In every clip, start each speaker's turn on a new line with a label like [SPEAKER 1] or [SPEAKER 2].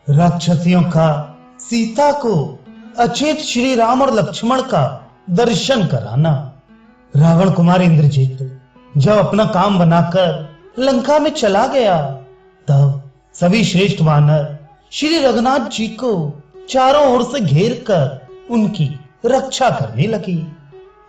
[SPEAKER 1] राक्षसियों का सीता को अचेत श्री राम और लक्ष्मण का दर्शन कराना। रावण कुमार इंद्रजित जब अपना काम बनाकर लंका में चला गया, तब सभी श्रेष्ठ वानर श्री रघुनाथ जी को चारों ओर से घेर कर उनकी रक्षा करने लगी।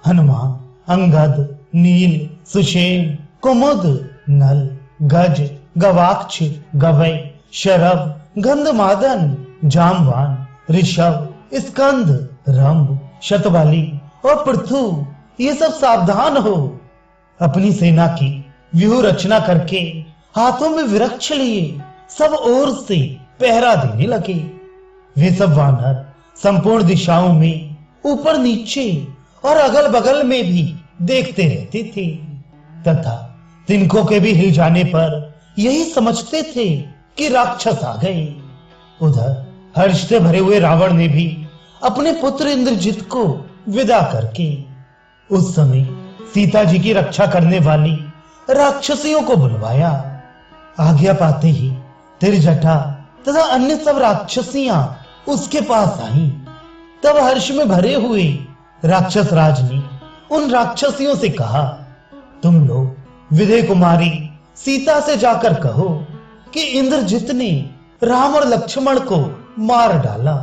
[SPEAKER 1] हनुमान, अंगद, नील, सुषेण, कुमुद, नल, गज, गवाक्ष, गवै, शरभ, गंधमादन, जामवान, ऋषभ, स्कंद, रंभ, शतवाली और पृथु, ये सब सावधान हो। अपनी सेना की व्यूह रचना करके हाथों में वृक्ष लिए सब ओर से पहरा देने लगे। वे सब वानर संपूर्ण दिशाओं में ऊपर नीचे और अगल बगल में भी देखते रहते थे तथा तिनकों के भी हिल जाने पर यही समझते थे कि राक्षस आ गए। उधर हर्ष से भरे हुए रावण ने भी अपने पुत्र इंद्रजित को विदा करके उस समय सीता जी की रक्षा करने वाली राक्षसियों को बुलवाया। आज्ञा पाते ही त्रिजटा तथा अन्य सब राक्षसियां उसके पास आईं। तब हर्ष में भरे हुए राक्षस राज ने उन राक्षसियों से कहा, तुम लोग विदे कुमारी सीता से जाकर कहो कि इंद्रजित ने राम और लक्ष्मण को मार डाला।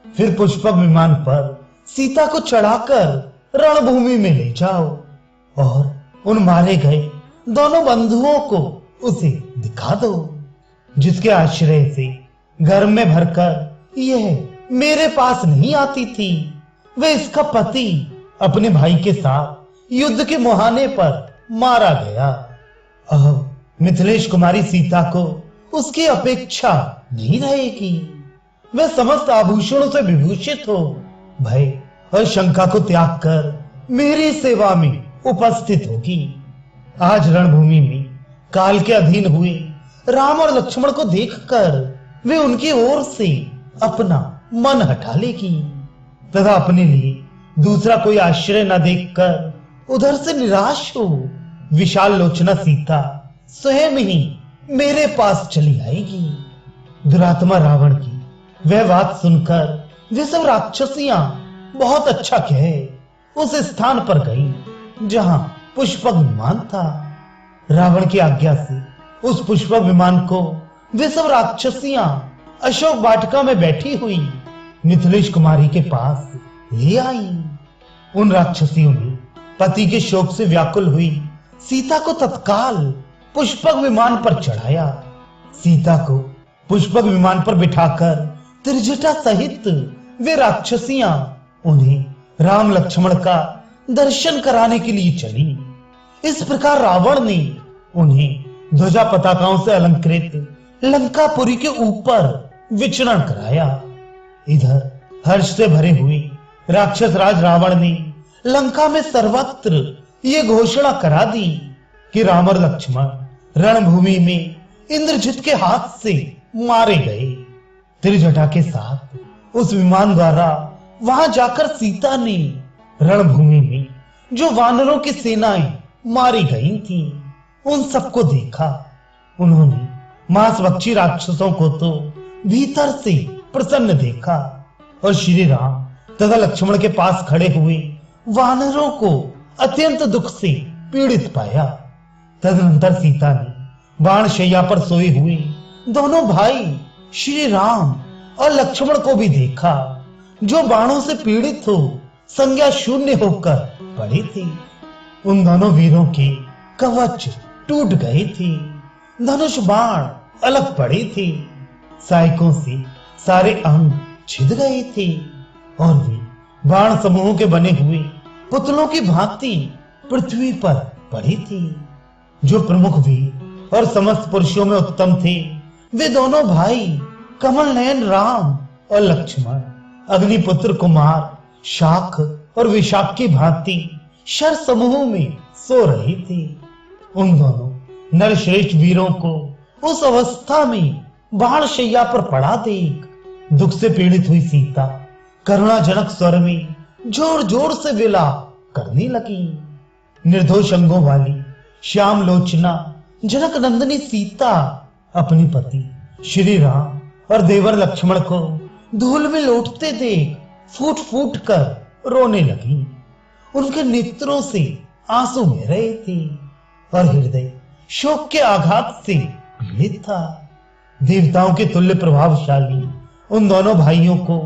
[SPEAKER 1] फिर पुष्पक विमान पर सीता को चढ़ाकर रणभूमि में ले जाओ और उन मारे गए दोनों बंधुओं को उसे दिखा दो, जिसके आश्रय से गर्भ में भरकर यह मेरे पास नहीं आती थी। वह इसका पति अपने भाई के साथ युद्ध के मुहाने पर मारा गया। अब मिथिलेश कुमारी सीता को उसकी अपेक्षा नहीं रहेगी। वह समस्त आभूषणों से विभूषित हो भय और शंका को त्याग कर मेरी सेवा में उपस्थित होगी। आज रणभूमि में काल के अधीन हुए राम और लक्ष्मण को देखकर वे उनकी ओर से अपना मन हटा लेगी तथा अपने लिए दूसरा कोई आश्रय न देखकर उधर से निराश हो विशाल लोचना सीता स्वयं ही मेरे पास चली आएगी। दुरात्मा रावण की वह बात सुनकर वे सब राक्षसियां बहुत अच्छा कहे उस स्थान पर गई जहां पुष्पक विमान था। रावण की आज्ञा से उस पुष्पक विमान को वे सब राक्षसियां अशोक वाटिका में बैठी हुई मिथिलेश कुमारी के पास ले आई। उन राक्षसियों ने पति के शोक से व्याकुल हुई सीता को तत्काल पुष्पक विमान पर चढ़ाया। सीता को पुष्पक विमान पर बिठाकर त्रिजटा सहित वे राक्षसियां उन्हें राम लक्ष्मण का दर्शन कराने के लिए चली। इस प्रकार रावण ने उन्हें ध्वजा पताकाओं से अलंकृत लंकापुरी के ऊपर विचरण कराया। इधर हर्ष से भरे हुए राक्षस राज रावण ने लंका में सर्वत्र ये घोषणा करा दी कि राम और लक्ष्मण रणभूमि में इंद्रजित के हाथ से मारे गए। त्रिजटा के साथ उस विमान द्वारा वहां जाकर सीता ने रणभूमि में जो वानरों की सेनाएं मारी गई थी उन सबको देखा। उन्होंने मांसभक्षी राक्षसों को तो भीतर से प्रसन्न देखा और श्री राम तथा लक्ष्मण के पास खड़े हुए वानरों को अत्यंत दुख से पीड़ित पाया। तदनंतर सीता ने बाण शैया पर सोए हुए दोनों भाई श्री राम और लक्ष्मण को भी देखा, जो बाणों से पीड़ित हो संज्ञा शून्य होकर पड़े थे। उन दोनों वीरों के कवच टूट गए थे, धनुष बाण अलग पड़े थे, सायकों से सारे अंग छिद गए थे और वे बाण समूहों के बने हुए पुतलों की भांति पृथ्वी पर पड़े थे। जो प्रमुख वीर और समस्त पुरुषों में उत्तम थे वे दोनों भाई कमल नयन राम और लक्ष्मण अग्निपुत्र कुमार शाख और विशाख की भांति शर समूह में सो रहे थे। उन दोनों नरश्रेष्ठ वीरों को उस अवस्था में बाण शैया पर पड़ा देख दुख से पीड़ित हुई सीता करुणाजनक स्वर में जोर जोर से विलाप करने लगी। निर्दोष अंगों वाली श्याम लोचना जनक नंदिनी सीता अपने पति श्री राम और देवर लक्ष्मण को धूल में लौटते देख फूट फूट कर रोने लगी। उनके नेत्रों से आंसू बह रहे थे और हृदय शोक के आघात से पीड़ित था। देवताओं के तुल्य प्रभावशाली उन दोनों भाइयों को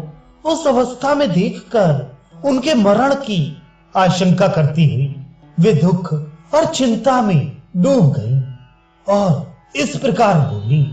[SPEAKER 1] उस अवस्था में देखकर उनके मरण की आशंका करती हुई वे दुख और चिंता में डूब गई और इस प्रकार बोली।